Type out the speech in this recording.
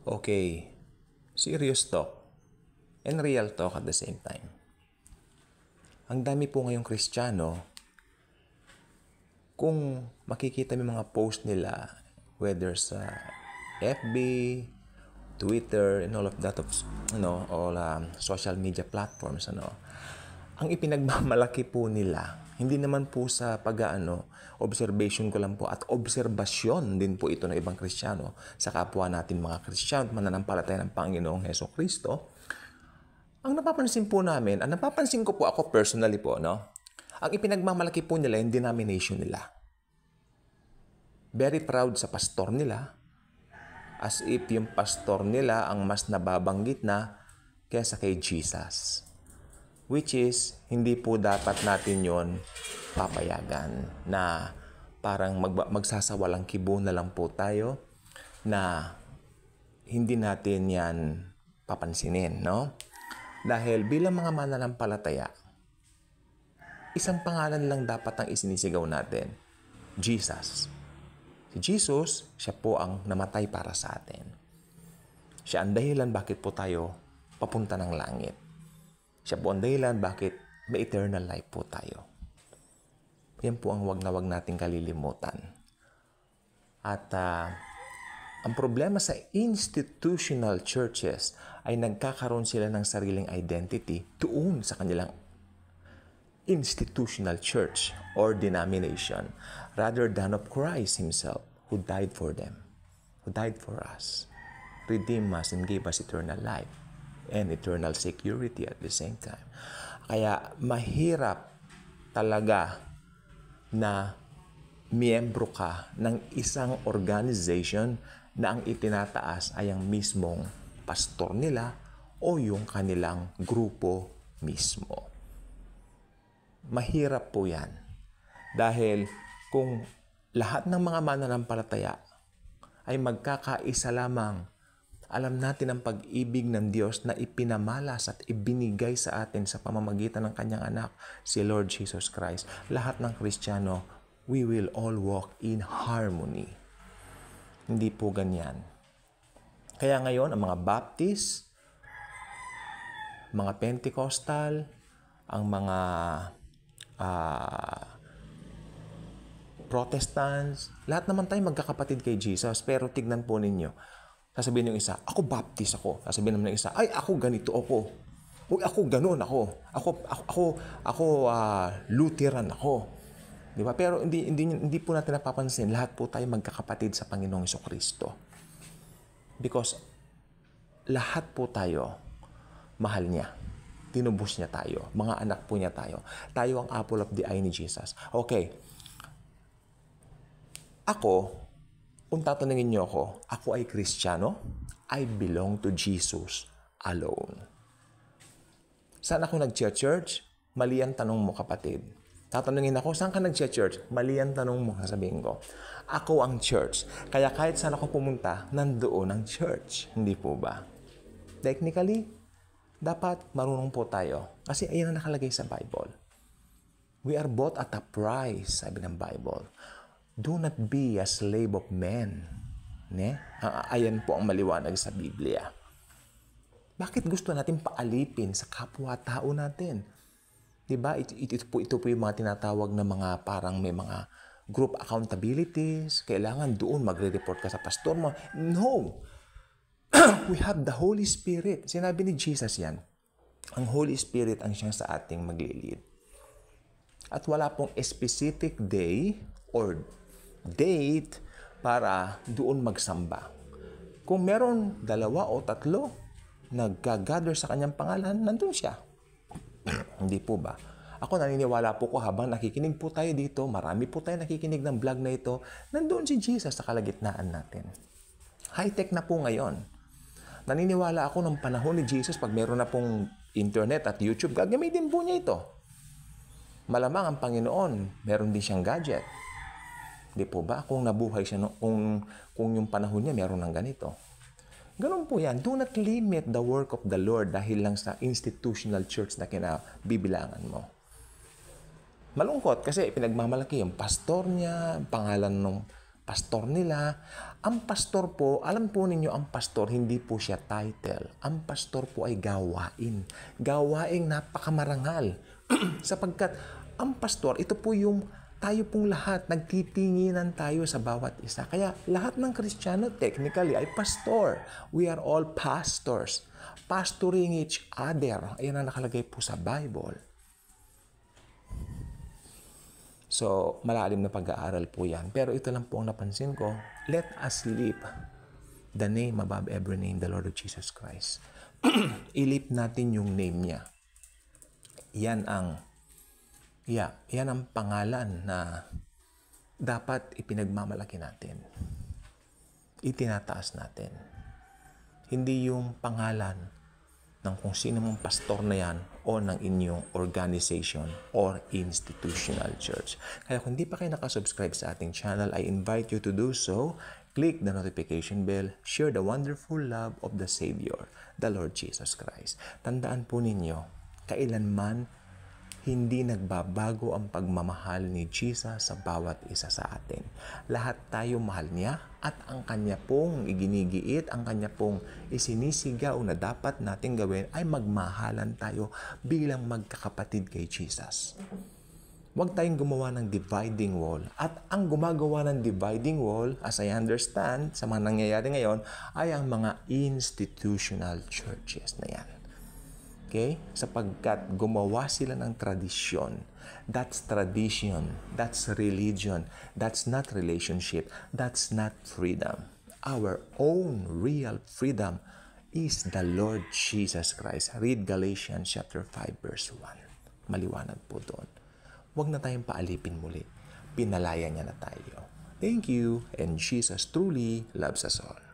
Okay, serious talk and real talk at the same time. Ang dami po ngayong Kristiyano, kung makikita mo mga post nila, whether sa FB, Twitter, and all of that, all social media platforms, ang ipinagmamalaki po nila, hindi naman po sa observation ko lang po at obserbasyon din po ito ng ibang Kristiyano sa kapwa natin mga Kristiyano at mananampalataya ng Panginoong Hesukristo. Ang napapansin ko po ako personally po, ang ipinagmamalaki po nila yung denomination nila. Very proud sa pastor nila, as if yung pastor nila ang mas nababanggit na kaysa kay Jesus. Which is, hindi po dapat natin yon papayagan na parang magsasawalang kibo na lang po tayo na hindi natin yan papansinin, Dahil bilang mga mananampalataya, isang pangalan lang dapat ang isinisigaw natin, Jesus. Si Jesus, siya po ang namatay para sa atin. Siya ang dahilan bakit po tayo papunta ng langit. Siya po ang dahilan bakit may eternal life po tayo. Yan po ang wag na wag nating kalilimutan. At ang problema sa institutional churches ay nagkakaroon sila ng sariling identity doon sa kanilang institutional church or denomination rather than of Christ Himself who died for them, who died for us, redeemed us and gave us eternal life and eternal security at the same time. Kaya mahirap talaga na miyembro ka ng isang organization na ang itinataas ay ang mismong pastor nila o yung kanilang grupo mismo. Mahirap po yan. Dahil kung lahat ng mga mananampalataya ay magkakaisa lamang, alam natin ang pag-ibig ng Diyos na ipinamalas at ibinigay sa atin sa pamamagitan ng Kanyang anak, si Lord Jesus Christ. Lahat ng Kristiyano, we will all walk in harmony. Hindi po ganyan. Kaya ngayon, ang mga Baptist, mga Pentecostal, ang mga Protestants, lahat naman tayo magkakapatid kay Jesus. Pero tignan po ninyo, sasabihin ng isa, ako Baptist ako. Sasabihin naman ng isa, ay ako ganito ako. Uy, ako ganun ako. Ako Lutheran ako. Di ba? Pero hindi po natin napapansin, lahat po tayo magkakapatid sa Panginoong Hesukristo. Because lahat po tayo mahal niya. Tinubos niya tayo. Mga anak po niya tayo. Tayo ang apple of the eye ni Jesus. Okay. Ako, kung tatanungin niyo ako ay Kristiyano, I belong to Jesus alone. Saan ako nag-church? Mali ang tanong mo, kapatid. Tatanungin ako, saan ka nag-church? Mali ang tanong mo, sasabihin ko. Ako ang church. Kaya kahit saan ako pumunta, nandoon ang church. Hindi po ba? Technically, dapat marunong po tayo. Kasi ayan ang nakalagay sa Bible. We are bought at a price, sabi ng Bible. Do not be a slave of men. Ayan po ang maliwanag sa Biblia. Bakit gusto natin paalipin sa kapwa-tao natin? Diba? Ito po yung mga tinatawag na mga parang may mga group accountabilities. Kailangan doon magre-report ka sa pastor mo. No! We have the Holy Spirit. Sinabi ni Jesus yan. Ang Holy Spirit ang siyang sa ating maglilid. At wala pong specific day or date para doon magsamba. Kung meron 2 o 3 nagka-gather sa kanyang pangalan, nandun siya. Hindi po ba? Ako naniniwala po ko habang nakikinig po tayo dito, marami po tayo nakikinig ng vlog na ito, nandun si Jesus sa kalagitnaan natin. High-tech na po ngayon. Naniniwala ako ng panahon ni Jesus, pag meron na pong internet at YouTube, gagamitin po niya ito. Malamang ang Panginoon, meron din siyang gadget. Di po ba? Kung nabuhay siya, kung yung panahon niya meron ng ganito. Ganun po yan. Do not limit the work of the Lord dahil lang sa institutional church na kinabibilangan mo. Malungkot kasi pinagmamalaki yung pastor niya, pangalan ng pastor nila. Ang pastor po, alam po ninyo, ang pastor, hindi po siya title. Ang pastor po ay gawain. Gawaing napakamarangal. Sapagkat ang pastor, ito po yung tayo pong lahat, nagtitinginan tayo sa bawat isa. Kaya lahat ng Kristiyano technically ay pastor. We are all pastors. Pastoring each other. Ayan ang nakalagay po sa Bible. So, malalim na pag-aaral po yan. Pero ito lang po ang napansin ko. Let us lift the name above every name, the Lord of Jesus Christ. Ilip natin yung name niya. Yan ang pangalan na dapat ipinagmamalaki natin. Itinataas natin. Hindi yung pangalan ng kung sino mong pastor na yan o ng inyong organization or institutional church. Kaya kung hindi pa kayo nakasubscribe sa ating channel, I invite you to do so. Click the notification bell, share the wonderful love of the Savior, the Lord Jesus Christ. Tandaan po ninyo, kailanman hindi nagbabago ang pagmamahal ni Jesus sa bawat isa sa atin. Lahat tayo mahal niya at ang kanya pong iginigiit, ang kanya pong isinisigaw na dapat natin gawin ay magmahalan tayo bilang magkakapatid kay Jesus. Huwag tayong gumawa ng dividing wall. At ang gumagawa ng dividing wall, as I understand, sa mga nangyayari ngayon, ay ang mga institutional churches na yan. Okay? Sapagkat gumawa sila ng tradisyon. That's tradition. That's religion. That's not relationship. That's not freedom. Our own real freedom is the Lord Jesus Christ. Read Galatians chapter 5 verse 1. Maliwanag po doon. Huwag na tayong paalipin muli. Pinalaya niya na tayo. Thank you, and Jesus truly loves us all.